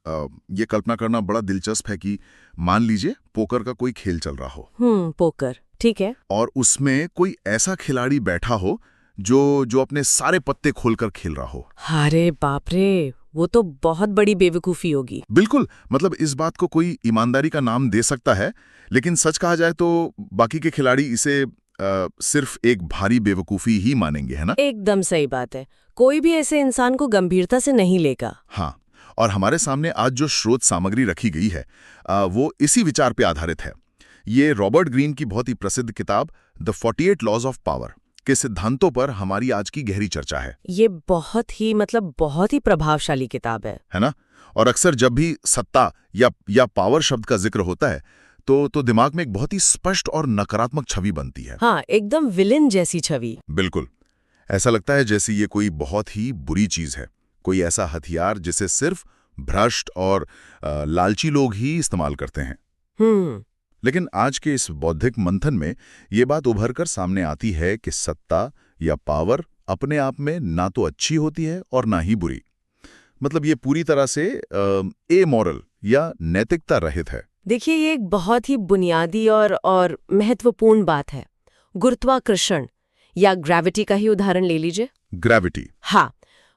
ये कल्पना करना बड़ा दिलचस्प है कि मान लीजिए पोकर का कोई खेल चल रहा हो। पोकर, ठीक है। और उसमें कोई ऐसा खिलाड़ी बैठा हो जो अपने सारे पत्ते खोलकर खेल रहा हो। अरे बाप रे, वो तो बहुत बड़ी बेवकूफी होगी। बिल्कुल, मतलब इस बात को कोई ईमानदारी का नाम दे सकता है, लेकिन सच कहा जाए तो बाकी के खिलाड़ी इसे सिर्फ एक भारी बेवकूफी ही मानेंगे, है ना? एकदम सही बात है। कोई भी ऐसे इंसान को गंभीरता से नहीं लेगा। हाँ, और हमारे सामने आज जो स्रोत सामग्री रखी गई है वो इसी विचार पे आधारित है। ये रॉबर्ट ग्रीन की बहुत ही प्रसिद्ध किताब द 48 लॉज ऑफ पावर के सिद्धांतों पर हमारी आज की गहरी चर्चा है। ये बहुत ही प्रभावशाली किताब है ना? और अक्सर जब भी सत्ता या पावर शब्द का जिक्र होता है तो दिमाग में एक बहुत ही स्पष्ट और नकारात्मक छवि बनती है। हाँ, एकदम विलेन जैसी छवि। बिल्कुल, ऐसा लगता है जैसे ये कोई बहुत ही बुरी चीज है, कोई ऐसा हथियार जिसे सिर्फ भ्रष्ट और लालची लोग ही इस्तेमाल करते हैं। लेकिन आज के इस बौद्धिक मंथन में ये बात उभर कर सामने आती है कि सत्ता या पावर अपने आप में ना तो अच्छी होती है और ना ही बुरी। मतलब ये पूरी तरह से एमोरल या नैतिकता रहित है। देखिए, ये एक बहुत ही बुनियादी और महत्वपूर्ण बात है। गुरुत्वाकर्षण या ग्रेविटी का ही उदाहरण ले लीजिए। ग्रेविटी। हाँ,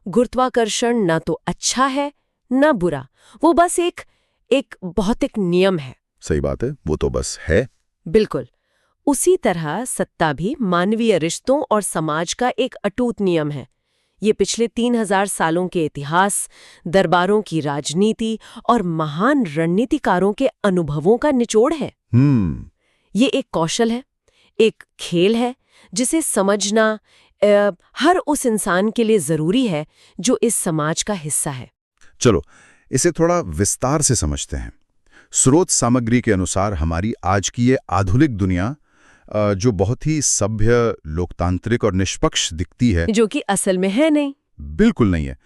गुरुत्वाकर्षण ना तो अच्छा है ना बुरा, वो बस एक भौतिक नियम है। सही बात है, वो तो बस है। बिल्कुल। उसी तरह सत्ता भी मानवीय रिश्तों और समाज का एक अटूट नियम है। ये पिछले 3000 सालों के इतिहास, दरबारों की राजनीति और महान रणनीतिकारों के अनुभवों का निचोड़ है। ये एक कौशल है, एक खेल है जिसे समझना हर उस इंसान के लिए जरूरी है जो इस समाज का हिस्सा है। चलो इसे थोड़ा विस्तार से समझते हैं। स्रोत सामग्री के अनुसार हमारी आज की ये आधुनिक दुनिया जो बहुत ही सभ्य, लोकतांत्रिक और निष्पक्ष दिखती है, जो कि असल में है नहीं। बिल्कुल नहीं है।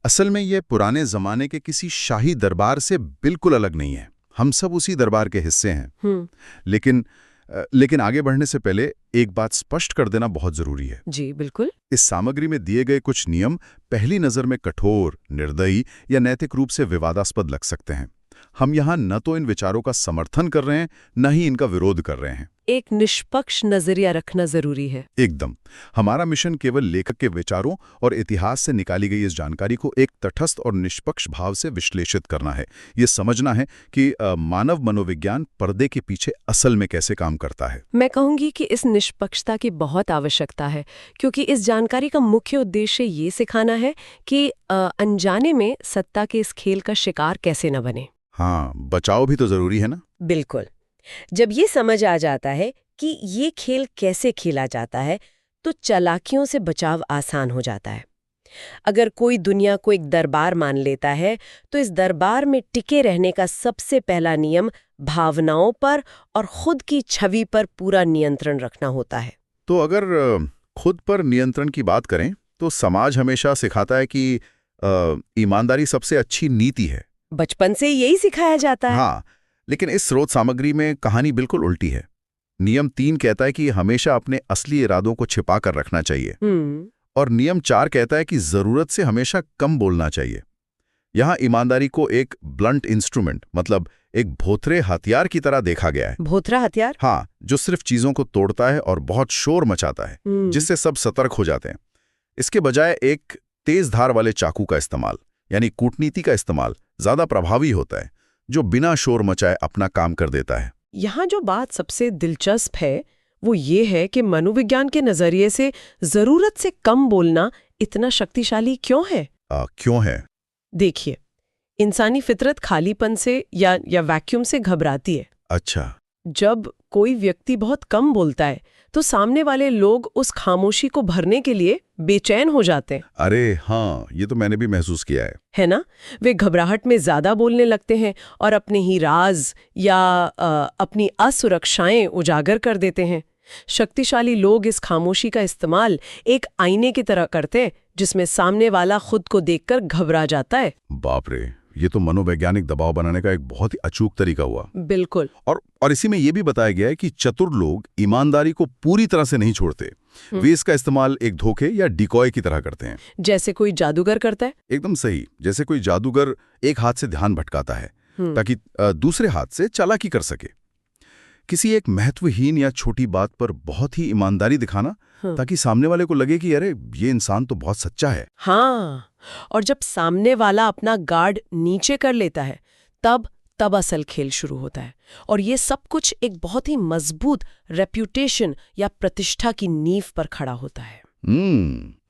असल में ये पुराने जमाने के किसी शाही दरबार से बिल्कुल अलग नहीं है। हम सब उसी दरबार के हिस्से हैं। लेकिन आगे बढ़ने से पहले एक बात स्पष्ट कर देना बहुत जरूरी है। जी बिल्कुल। इस सामग्री में दिए गए कुछ नियम पहली नजर में कठोर, निर्दयी या नैतिक रूप से विवादास्पद लग सकते हैं। हम यहाँ न तो इन विचारों का समर्थन कर रहे हैं, न ही इनका विरोध कर रहे हैं। एक निष्पक्ष नजरिया रखना जरूरी है। एकदम। हमारा मिशन केवल लेखक के विचारों और इतिहास से निकाली गई इस जानकारी को एक तटस्थ और निष्पक्ष भाव से विश्लेषित करना है। ये समझना है कि मानव मनोविज्ञान पर्दे के पीछे असल में कैसे काम करता है। मैं कहूंगी कि इस निष्पक्षता की बहुत आवश्यकता है, क्योंकि इस जानकारी का मुख्य उद्देश्य ये सिखाना है कि अनजाने में सत्ता के इस खेल का शिकार कैसे न बने। हाँ, बचाव भी तो जरूरी है ना। बिल्कुल। जब ये समझ आ जाता है कि ये खेल कैसे खेला जाता है, तो चालाकियों से बचाव आसान हो जाता है। अगर कोई दुनिया को एक दरबार मान लेता है, तो इस दरबार में टिके रहने का सबसे पहला नियम भावनाओं पर और खुद की छवि पर पूरा नियंत्रण रखना होता है। तो अगर खुद पर नियंत्रण की बात करें, तो समाज हमेशा सिखाता है कि ईमानदारी सबसे अच्छी नीति है। बचपन से यही सिखाया जाता है। हाँ, लेकिन इस स्रोत सामग्री में कहानी बिल्कुल उल्टी है। नियम 3 कहता है कि हमेशा अपने असली इरादों को छिपा कर रखना चाहिए। और नियम 4 कहता है कि जरूरत से हमेशा कम बोलना चाहिए। यहाँ ईमानदारी को एक ब्लंट इंस्ट्रूमेंट, मतलब एक भोथरे हथियार की तरह देखा गया है। भोथरा हथियार? हाँ, जो सिर्फ चीजों को तोड़ता है और बहुत शोर मचाता है, जिससे सब सतर्क हो जाते हैं। इसके बजाय एक तेज धार वाले चाकू का इस्तेमाल, यानी कूटनीति का इस्तेमाल ज्यादा प्रभावी होता है, जो बिना शोर मचाए अपना काम कर देता है। यहाँ जो बात सबसे दिलचस्प है वो ये है कि मनोविज्ञान के नजरिए से जरूरत से कम बोलना इतना शक्तिशाली क्यों है? क्यों है? देखिए, इंसानी फितरत खालीपन से या वैक्यूम से घबराती है। अच्छा। जब कोई व्यक्ति बहुत कम बोलता है तो सामने वाले लोग उस खामोशी को भरने के लिए बेचैन हो जाते हैं। अरे हाँ, ये तो मैंने भी महसूस किया है ना? वे घबराहट में ज्यादा बोलने लगते हैं और अपने ही राज या अपनी असुरक्षाएं उजागर कर देते हैं। शक्तिशाली लोग इस खामोशी का इस्तेमाल एक आईने की तरह करते हैं, जिसमें सामने वाला खुद को देखकर घबरा जाता है। बाप रे, ये तो मनोवैज्ञानिक दबाव बनाने का एक बहुत ही अचूक तरीका हुआ। बिल्कुल। और इसी में ये भी बताया गया है कि चतुर लोग ईमानदारी को पूरी तरह से नहीं छोड़ते। वे इसका इस्तेमाल एक धोखे या डिकॉय की तरह करते हैं। जैसे कोई जादूगर करता है। एकदम सही। जैसे कोई जादूगर एक हाथ से ध्यान भटकाता है ताकि दूसरे हाथ से चालाकी कर सके। किसी एक महत्वहीन या छोटी बात पर बहुत ही ईमानदारी दिखाना ताकि सामने वाले को लगे कि अरे ये इंसान तो बहुत सच्चा है। हाँ, और जब सामने वाला अपना गार्ड नीचे कर लेता है तब असल खेल शुरू होता है। और ये सब कुछ एक बहुत ही मजबूत रेप्यूटेशन या प्रतिष्ठा की नींव पर खड़ा होता है।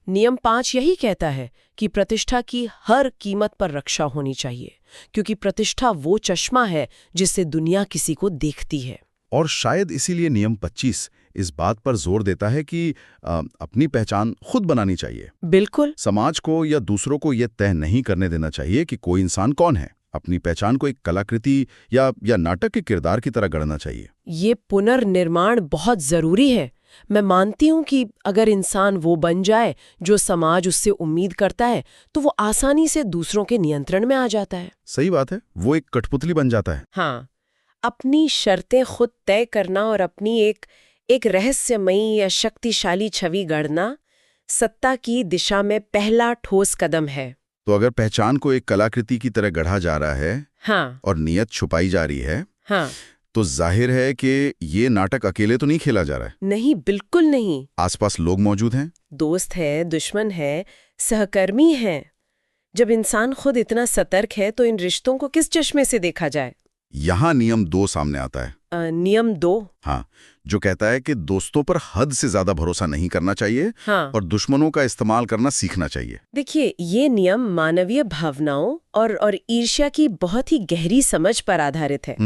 नियम 5 यही कहता है कि प्रतिष्ठा की हर कीमत पर रक्षा होनी चाहिए, क्योंकि प्रतिष्ठा वो चश्मा है जिससे दुनिया किसी को देखती है। और शायद इसीलिए नियम 25 इस बात पर जोर देता है कि अपनी पहचान खुद बनानी चाहिए। बिल्कुल। समाज को या दूसरों को यह तय नहीं करने देना चाहिए कि कोई इंसान कौन है। अपनी पहचान को एक कलाकृति या नाटक के किरदार की तरह गढ़ना चाहिए। ये पुनर्निर्माण बहुत जरूरी है। मैं मानती हूँ कि अगर इंसान वो बन जाए जो समाज उससे उम्मीद करता है तो वो आसानी से दूसरों के नियंत्रण में आ जाता है। सही बात है, वो एक कठपुतली बन जाता है। हाँ, अपनी शर्तें खुद तय करना और अपनी एक रहस्यमयी या शक्तिशाली छवि गढ़ना सत्ता की दिशा में पहला ठोस कदम है। तो अगर पहचान को एक कलाकृति की तरह गढ़ा जा रहा है हाँ, और नियत छुपाई जा रही है, हाँ, तो जाहिर है कि ये नाटक अकेले तो नहीं खेला जा रहा है। नहीं, बिल्कुल नहीं। आसपास लोग मौजूद हैं, दोस्त है, दुश्मन है, सहकर्मी हैं। जब इंसान खुद इतना सतर्क है तो इन रिश्तों को किस चश्मे से देखा जाए? यहाँ नियम 2 सामने आता है। नियम 2? हाँ, जो कहता है कि दोस्तों पर हद से ज्यादा भरोसा नहीं करना चाहिए। हाँ। और दुश्मनों का इस्तेमाल करना सीखना चाहिए। देखिए, ये नियम मानवीय भावनाओं और ईर्ष्या की बहुत ही गहरी समझ पर आधारित है।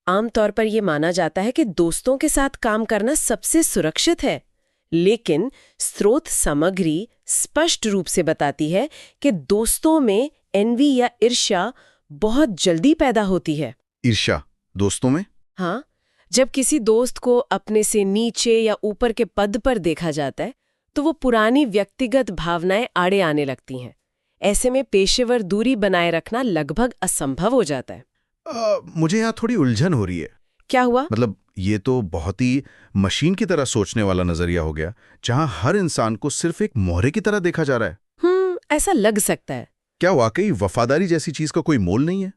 आमतौर पर यह माना जाता है कि दोस्तों के साथ काम करना सबसे सुरक्षित है, लेकिन स्रोत सामग्री स्पष्ट रूप से बताती है कि दोस्तों में एनवी या ईर्ष्या बहुत जल्दी पैदा होती है। ईर्ष्या दोस्तों में? हाँ, जब किसी दोस्त को अपने से नीचे या ऊपर के पद पर देखा जाता है तो वो पुरानी व्यक्तिगत भावनाएं आड़े आने लगती हैं। ऐसे में पेशेवर दूरी बनाए रखना लगभग असंभव हो जाता है। मुझे यहाँ थोड़ी उलझन हो रही है। क्या हुआ? मतलब ये तो बहुत ही मशीन की तरह सोचने वाला नजरिया हो गया, जहाँ हर इंसान को सिर्फ एक मोहरे की तरह देखा जा रहा है। ऐसा लग सकता है। क्या वाकई वफादारी जैसी चीज का कोई मोल नहीं है?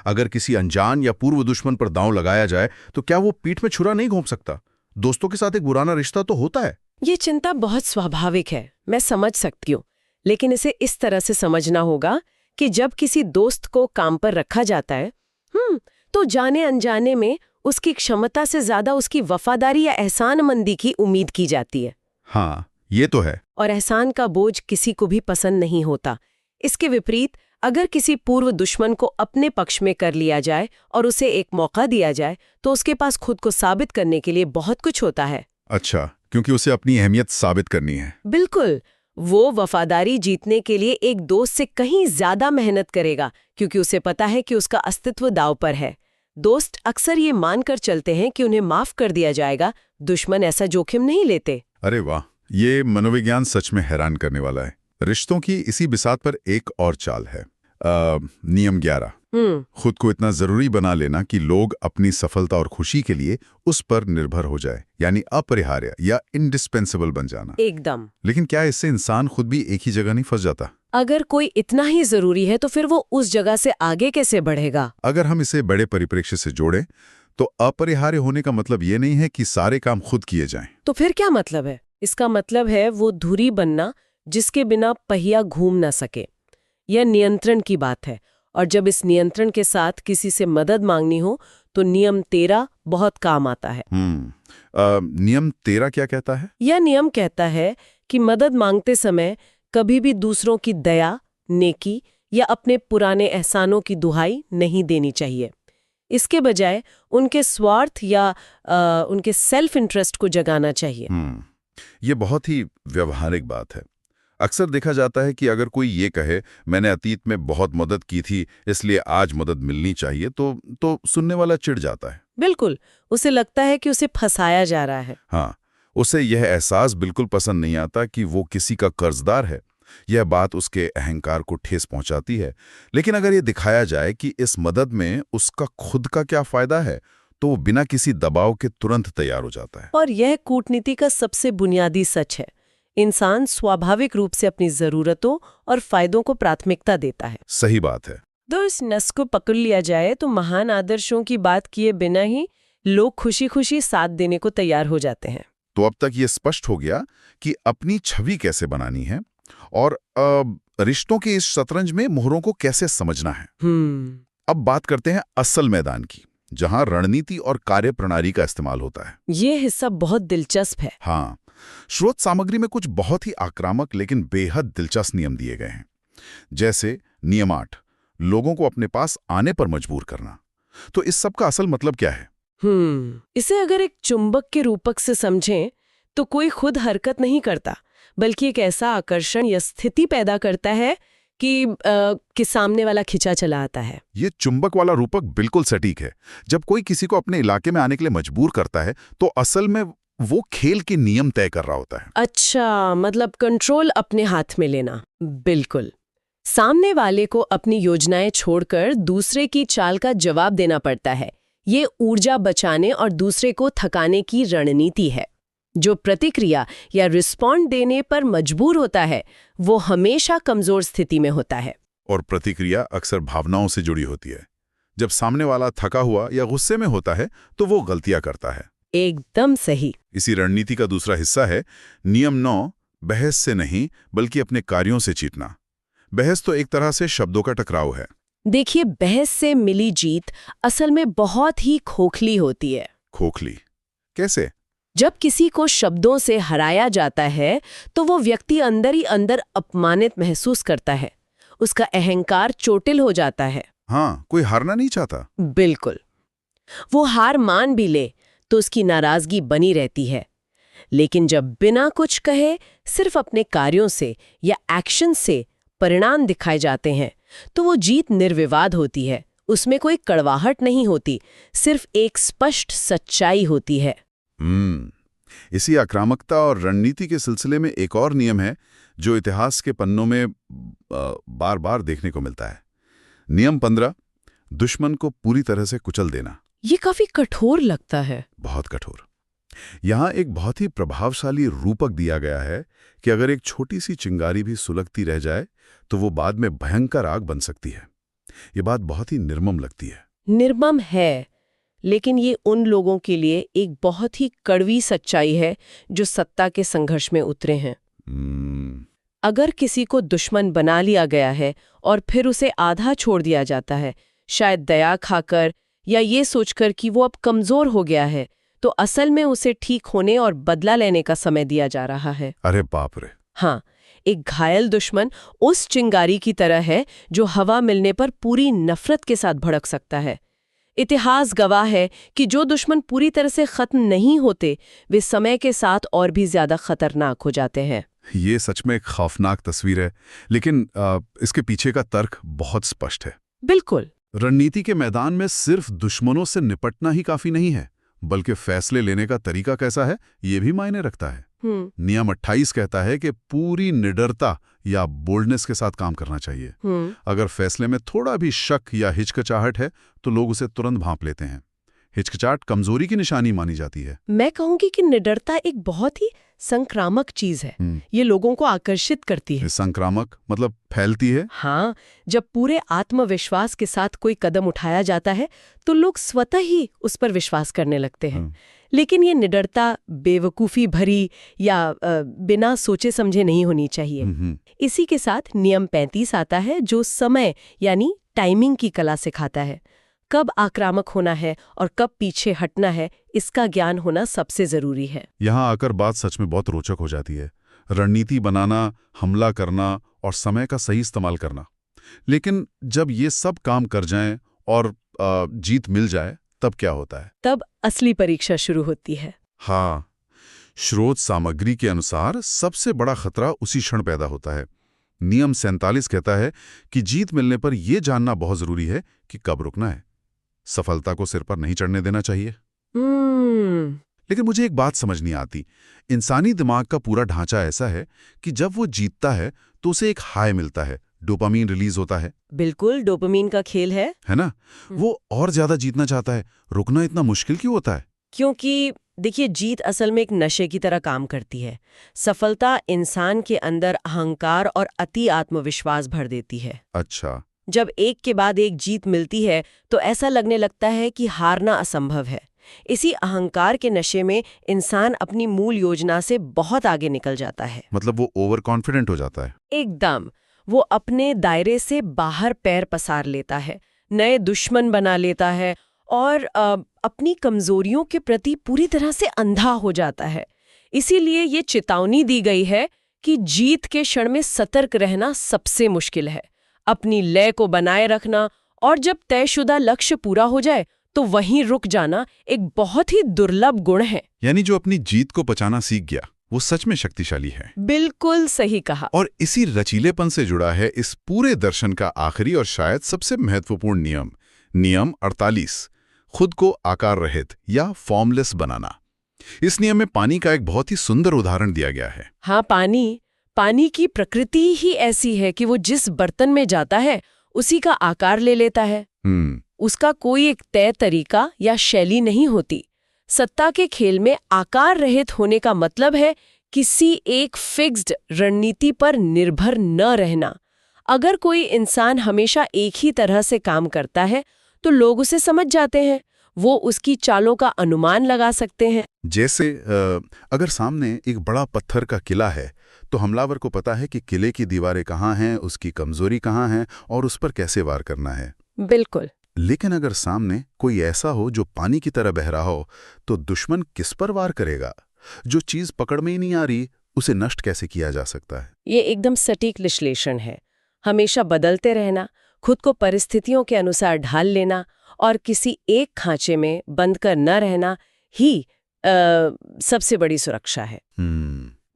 अगर किसी अनजान या पूर्व दुश्मन पर दांव लगाया जाए तो क्या वो पीठ में छुरा नहीं घोंप सकता? दोस्तों के साथ एक पुराना रिश्ता तो होता है। ये चिंता बहुत स्वाभाविक है, मैं समझ सकती हूँ, लेकिन इसे इस तरह से समझना होगा कि जब किसी दोस्त को काम पर रखा जाता है तो जाने अनजाने में उसकी क्षमता से ज्यादा उसकी वफादारी या एहसानमंदी की उम्मीद की जाती है। हाँ, ये तो है। और एहसान का बोझ किसी को भी पसंद नहीं होता। इसके विपरीत अगर किसी पूर्व दुश्मन को अपने पक्ष में कर लिया जाए और उसे एक मौका दिया जाए तो उसके पास खुद को साबित करने के लिए बहुत कुछ होता है। अच्छा, क्योंकि उसे अपनी अहमियत साबित करनी है। बिल्कुल। वो वफादारी जीतने के लिए एक दोस्त से कहीं ज्यादा मेहनत करेगा, क्योंकि उसे पता है कि उसका अस्तित्व दांव पर है। दोस्त अक्सर ये मानकर चलते हैं कि उन्हें माफ कर दिया जाएगा, दुश्मन ऐसा जोखिम नहीं लेते। अरे वाह, ये मनोविज्ञान सच में हैरान करने वाला है। रिश्तों की इसी बिसात पर एक और चाल है, नियम 11। खुद को इतना जरूरी बना लेना कि लोग अपनी सफलता और खुशी के लिए उस पर निर्भर हो जाए, यानी अपरिहार्य या इंडिस्पेंसेबल बन जाना। एकदम। लेकिन क्या इससे इंसान खुद भी एक ही जगह नहीं फंस जाता? अगर कोई इतना ही जरूरी है तो फिर वो उस जगह से आगे कैसे बढ़ेगा? अगर हम इसे बड़े परिप्रेक्ष्य से जोड़ें तो अपरिहार्य होने का मतलब ये नहीं है कि सारे काम खुद किए जाएं। तो फिर क्या मतलब है? इसका मतलब है वो धुरी बनना जिसके बिना पहिया घूम ना सके। यह नियंत्रण की बात है, और जब इस नियंत्रण के साथ किसी से मदद मांगनी हो तो नियम 13 बहुत काम आता है। नियम 13 क्या कहता है? यह नियम कहता है कि मदद मांगते समय कभी भी दूसरों की दया, नेकी या अपने पुराने एहसानों की दुहाई नहीं देनी चाहिए। इसके बजाय उनके स्वार्थ या उनके सेल्फ इंटरेस्ट को जगाना चाहिए। ये बहुत ही व्यवहारिक बात है। अक्सर देखा जाता है कि अगर कोई ये कहे मैंने अतीत में बहुत मदद की थी इसलिए आज मदद मिलनी चाहिए, तो सुनने वाला चिढ़ जाता है। बिल्कुल, उसे लगता है कि उसे फंसाया जा रहा है। हाँ, उसे यह एहसास बिल्कुल पसंद नहीं आता कि वो किसी का कर्जदार है। यह बात उसके अहंकार को ठेस पहुंचाती है। लेकिन अगर ये दिखाया जाए कि इस मदद में उसका खुद का क्या फायदा है, तो वो बिना किसी दबाव के तुरंत तैयार हो जाता है। और यह कूटनीति का सबसे बुनियादी सच है। इंसान स्वाभाविक रूप से अपनी जरूरतों और फायदों को प्राथमिकता देता है। सही बात है। तो इस नस को पकड़ लिया जाए तो महान आदर्शों की बात किए बिना ही लोग खुशी खुशी साथ देने को तैयार हो जाते हैं। तो अब तक ये स्पष्ट हो गया कि अपनी छवि कैसे बनानी है और रिश्तों के इस शतरंज में मोहरों को कैसे समझना है। अब बात करते हैं असल मैदान की, जहां रणनीति और कार्यप्रणाली का इस्तेमाल होता है। ये हिस्सा बहुत दिलचस्प है। हाँ, स्रोत सामग्री में कुछ बहुत ही आक्रामक लेकिन बेहद दिलचस्प नियम दिए गए हैं। जैसे नियम 8, लोगों को अपने पास आने पर मजबूर करना। तो इस सब का असल मतलब क्या है? इसे अगर एक चुंबक के रूपक से समझें तो कोई खुद हरकत नहीं करता, बल्कि एक ऐसा आकर्षण या स्थिति पैदा करता है कि सामने वाला खिंचा चला आता है। ये चुंबक वाला रूपक बिल्कुल सटीक है। जब कोई किसी को अपने इलाके में आने के लिए मजबूर करता है तो असल में वो खेल के नियम तय कर रहा होता है। अच्छा, मतलब कंट्रोल अपने हाथ में लेना। बिल्कुल। सामने वाले को अपनी योजनाएं छोड़कर दूसरे की चाल का जवाब देना पड़ता है। ये ऊर्जा बचाने और दूसरे को थकाने की रणनीति है। जो प्रतिक्रिया या रिस्पॉन्ड देने पर मजबूर होता है वो हमेशा कमजोर स्थिति में होता है। और प्रतिक्रिया अक्सर भावनाओं से जुड़ी होती है। जब सामने वाला थका हुआ या गुस्से में होता है तो वो गलतियां करता है। एकदम सही। इसी रणनीति का दूसरा हिस्सा है नियम 9, बहस से नहीं बल्कि अपने कार्यों से जीतना। बहस तो एक तरह से शब्दों का टकराव है। देखिए, बहस से मिली जीत असल में बहुत ही खोखली होती है। खोखली कैसे? जब किसी को शब्दों से हराया जाता है तो वो व्यक्ति अंदर ही अंदर अपमानित महसूस करता है। उसका अहंकार चोटिल हो जाता है। हाँ, कोई हारना नहीं चाहता। बिल्कुल। वो हार मान भी ले तो उसकी नाराजगी बनी रहती है। लेकिन जब बिना कुछ कहे सिर्फ अपने कार्यों से या एक्शन से परिणाम दिखाए जाते हैं तो वो जीत निर्विवाद होती है। उसमें कोई कड़वाहट नहीं होती, सिर्फ एक स्पष्ट सच्चाई होती है। इसी आक्रामकता और रणनीति के सिलसिले में एक और नियम है जो इतिहास के पन्नों में बार बार देखने को मिलता है। नियम 15, दुश्मन को पूरी तरह से कुचल देना। ये काफी कठोर लगता है। बहुत कठोर। यहाँ एक बहुत ही प्रभावशाली रूपक दिया गया है कि अगर एक छोटी सी चिंगारी भी सुलगती रह जाए तो वो बाद में भयंकर आग बन सकती है। ये बात बहुत ही निर्मम लगती है। निर्मम है, लेकिन ये उन लोगों के लिए एक बहुत ही कड़वी सच्चाई है जो सत्ता के संघर्ष में उतरे हैं। अगर किसी को दुश्मन बना लिया गया है और फिर उसे आधा छोड़ दिया जाता है, शायद दया खाकर या ये सोचकर कि वो अब कमजोर हो गया है, तो असल में उसे ठीक होने और बदला लेने का समय दिया जा रहा है। अरे बाप रे। हाँ, एक घायल दुश्मन उस चिंगारी की तरह है जो हवा मिलने पर पूरी नफरत के साथ भड़क सकता है। इतिहास गवाह है कि जो दुश्मन पूरी तरह से खत्म नहीं होते वे समय के साथ और भी ज्यादा खतरनाक हो जाते हैं। ये सच में एक खौफनाक तस्वीर है, लेकिन इसके पीछे का तर्क बहुत स्पष्ट है। बिल्कुल। रणनीति के मैदान में सिर्फ दुश्मनों से निपटना ही काफी नहीं है, बल्कि फैसले लेने का तरीका कैसा है ये भी मायने रखता है। नियम 28 कहता है कि पूरी निडरता या बोल्डनेस के साथ काम करना चाहिए। अगर फैसले में थोड़ा भी शक या हिचकिचाहट है तो लोग उसे तुरंत भांप लेते हैं। हिचकिचाहट कमजोरी की निशानी मानी जाती है। मैं कहूंगी कि निडरता एक बहुत ही संक्रामक चीज है। ये लोगों को आकर्षित करती है। संक्रामक मतलब फैलती है? हाँ, जब पूरे आत्मविश्वास के साथ कोई कदम उठाया जाता है तो लोग स्वतः ही उस पर विश्वास करने लगते हैं। लेकिन ये निडरता बेवकूफ़ी भरी या बिना सोचे समझे नहीं होनी चाहिए। इसी के साथ नियम 35 आता है जो समय यानी टाइमिंग की कला सिखाता है। कब आक्रामक होना है और कब पीछे हटना है, इसका ज्ञान होना सबसे जरूरी है। यहाँ आकर बात सच में बहुत रोचक हो जाती है। रणनीति बनाना, हमला करना और समय का सही इस्तेमाल करना। लेकिन जब ये सब काम कर जाएं और जीत मिल जाए तब क्या होता है? तब असली परीक्षा शुरू होती है। हाँ, स्रोत सामग्री के अनुसार सबसे बड़ा खतरा उसी क्षण पैदा होता है। नियम 47 कहता है कि जीत मिलने पर यह जानना बहुत जरूरी है कि कब रुकना है। सफलता को सिर पर नहीं चढ़ने देना चाहिए। लेकिन मुझे एक बात समझ नहीं आती। इंसानी दिमाग का पूरा ढांचा ऐसा है कि जब वो जीतता है तो उसे एक हाई मिलता है, डोपामीन रिलीज होता है। बिल्कुल, डोपामीन का खेल है ना? वो और ज्यादा जीतना चाहता है। रुकना इतना मुश्किल क्यों होता है? क्योंकि देखिए, जीत असल में एक नशे की तरह काम करती है। सफलता इंसान के अंदर अहंकार और अति आत्मविश्वास भर देती है। अच्छा। जब एक के बाद एक जीत मिलती है तो ऐसा लगने लगता है कि हारना असंभव है। इसी अहंकार के नशे में इंसान अपनी मूल योजना से बहुत आगे निकल जाता है। मतलब वो ओवर कॉन्फिडेंट हो जाता है। एकदम। वो अपने दायरे से बाहर पैर पसार लेता है, नए दुश्मन बना लेता है और अपनी कमजोरियों के प्रति पूरी तरह से अंधा हो जाता है। इसीलिए ये चेतावनी दी गई है कि जीत के क्षण में सतर्क रहना सबसे मुश्किल है, अपनी लय को बनाए रखना, और जब तयशुदा लक्ष्य पूरा हो जाए तो वहीं रुक जाना एक बहुत ही दुर्लभ गुण है। यानी जो अपनी जीत को पचाना सीख गया वो सच में शक्तिशाली है। बिल्कुल सही कहा। और इसी रचीलेपन से जुड़ा है इस पूरे दर्शन का आखिरी और शायद सबसे महत्वपूर्ण नियम, नियम 48, खुद को आकार रहित या फॉर्मलेस बनाना। इस नियम में पानी का एक बहुत ही सुंदर उदाहरण दिया गया है। हाँ, पानी की प्रकृति ही ऐसी है कि वो जिस बर्तन में जाता है उसी का आकार ले लेता है। उसका कोई एक तय तरीका या शैली नहीं होती। सत्ता के खेल में आकार रहित होने का मतलब है किसी एक फिक्स्ड रणनीति पर निर्भर न रहना। अगर कोई इंसान हमेशा एक ही तरह से काम करता है तो लोग उसे समझ जाते हैं, वो उसकी चालों का अनुमान लगा सकते हैं। जैसे अगर सामने एक बड़ा पत्थर का किला है तो हमलावर को पता है कि किले की दीवारें कहाँ हैं, उसकी कमजोरी कहाँ है और उस पर कैसे वार करना है। बिल्कुल। लेकिन अगर सामने कोई ऐसा हो जो पानी की तरह बह रहा हो तो दुश्मन किस पर वार करेगा? जो चीज पकड़ में ही नहीं आ रही उसे नष्ट कैसे किया जा सकता है? ये एकदम सटीक विश्लेषण है। हमेशा बदलते रहना, खुद को परिस्थितियों के अनुसार ढाल लेना और किसी एक खांचे में बंद कर न रहना ही सबसे बड़ी सुरक्षा है।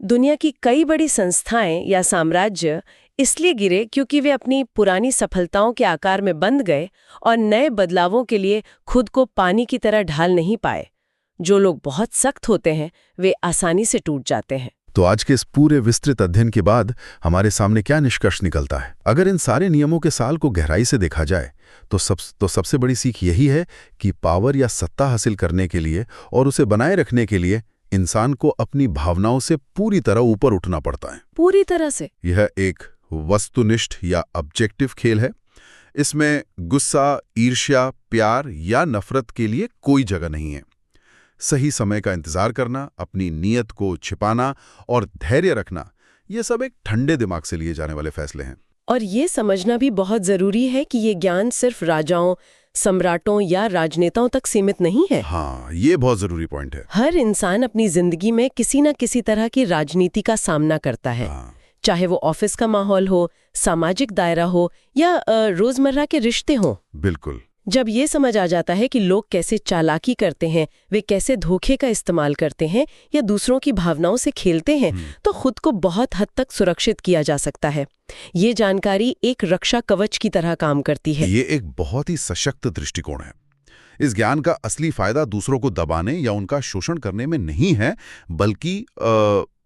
दुनिया की कई बड़ी संस्थाएं या साम्राज्य इसलिए गिरे क्योंकि वे अपनी पुरानी सफलताओं के आकार में बंध गए और नए बदलावों के लिए खुद को पानी की तरह ढाल नहीं पाए। जो लोग बहुत सख्त होते हैं वे आसानी से टूट जाते हैं। तो आज के इस पूरे विस्तृत अध्ययन के बाद हमारे सामने क्या निष्कर्ष निकलता है? अगर इन सारे नियमों के साल को गहराई से देखा जाए तो सबसे बड़ी सीख यही है कि पावर या सत्ता हासिल करने के लिए और उसे बनाए रखने के लिए इंसान को अपनी भावनाओं से पूरी तरह ऊपर उठना पड़ता है। पूरी तरह से। यह एक वस्तुनिष्ठ या ऑब्जेक्टिव खेल है। इसमें गुस्सा, ईर्ष्या, प्यार या नफरत के लिए कोई जगह नहीं है। सही समय का इंतजार करना, अपनी नीयत को छिपाना और धैर्य रखना, ये सब एक ठंडे दिमाग से लिए जाने वाले फैसले हैं। और ये समझना भी बहुत जरूरी है कि ये ज्ञान सिर्फ राजाओं, सम्राटों या राजनेताओं तक सीमित नहीं है। हाँ, ये बहुत जरूरी पॉइंट है। हर इंसान अपनी जिंदगी में किसी न किसी तरह की राजनीति का सामना करता है। चाहे वो ऑफिस का माहौल हो, सामाजिक दायरा हो या रोजमर्रा के रिश्ते हों। बिल्कुल। जब ये समझ आ जाता है कि लोग कैसे चालाकी करते हैं, वे कैसे धोखे का इस्तेमाल करते हैं या दूसरों की भावनाओं से खेलते हैं, तो खुद को बहुत हद तक सुरक्षित किया जा सकता है। ये जानकारी एक रक्षा कवच की तरह काम करती है। ये एक बहुत ही सशक्त दृष्टिकोण है। इस ज्ञान का असली फायदा दूसरों को दबाने या उनका शोषण करने में नहीं है, बल्कि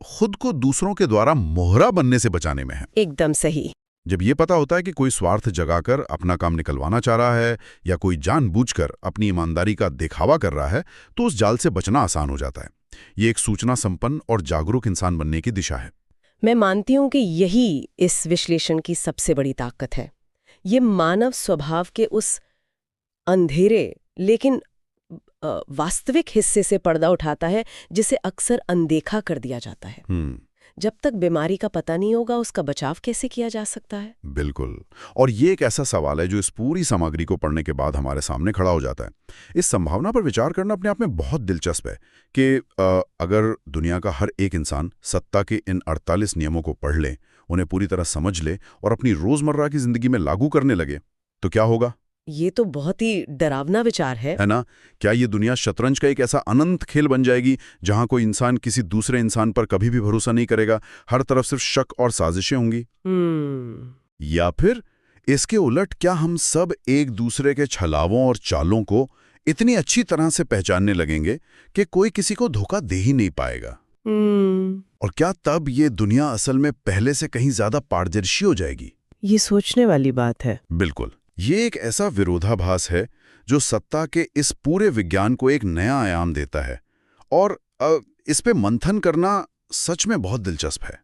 खुद को दूसरों के द्वारा मोहरा बनने से बचाने में है। एकदम सही। जब ये पता होता है कि कोई स्वार्थ जगाकर अपना काम निकलवाना चाह रहा है या कोई जानबूझकर अपनी ईमानदारी का दिखावा कर रहा है, तो उस जाल से बचना आसान हो जाता है। ये एक सूचना संपन्न और जागरूक इंसान बनने की दिशा है। मैं मानती हूँ कि यही इस विश्लेषण की सबसे बड़ी ताकत है। ये मानव स्वभाव के उस अंधेरे लेकिन वास्तविक हिस्से से पर्दा उठाता है जिसे अक्सर अनदेखा कर दिया जाता है। जब तक बीमारी का पता नहीं होगा, उसका बचाव कैसे किया जा सकता है? बिल्कुल। और ये एक ऐसा सवाल है जो इस पूरी सामग्री को पढ़ने के बाद हमारे सामने खड़ा हो जाता है। इस संभावना पर विचार करना अपने आप में बहुत दिलचस्प है कि अगर दुनिया का हर एक इंसान सत्ता के इन 48 नियमों को पढ़ ले, उन्हें पूरी तरह समझ ले और अपनी रोजमर्रा की जिंदगी में लागू करने लगे, तो क्या होगा? ये तो बहुत ही डरावना विचार है ना? क्या ये दुनिया शतरंज का एक ऐसा अनंत खेल बन जाएगी जहां कोई इंसान किसी दूसरे इंसान पर कभी भी भरोसा नहीं करेगा, हर तरफ सिर्फ शक और साजिशें होंगी? या फिर इसके उलट क्या हम सब एक दूसरे के छलावों और चालों को इतनी अच्छी तरह से पहचानने लगेंगे कि कोई किसी को धोखा दे ही नहीं पाएगा? और क्या तब ये दुनिया असल में पहले से कहीं ज्यादा पारदर्शी हो जाएगी? ये सोचने वाली बात है। बिल्कुल। ये एक ऐसा विरोधाभास है जो सत्ता के इस पूरे विज्ञान को एक नया आयाम देता है, और इस पे मंथन करना सच में बहुत दिलचस्प है।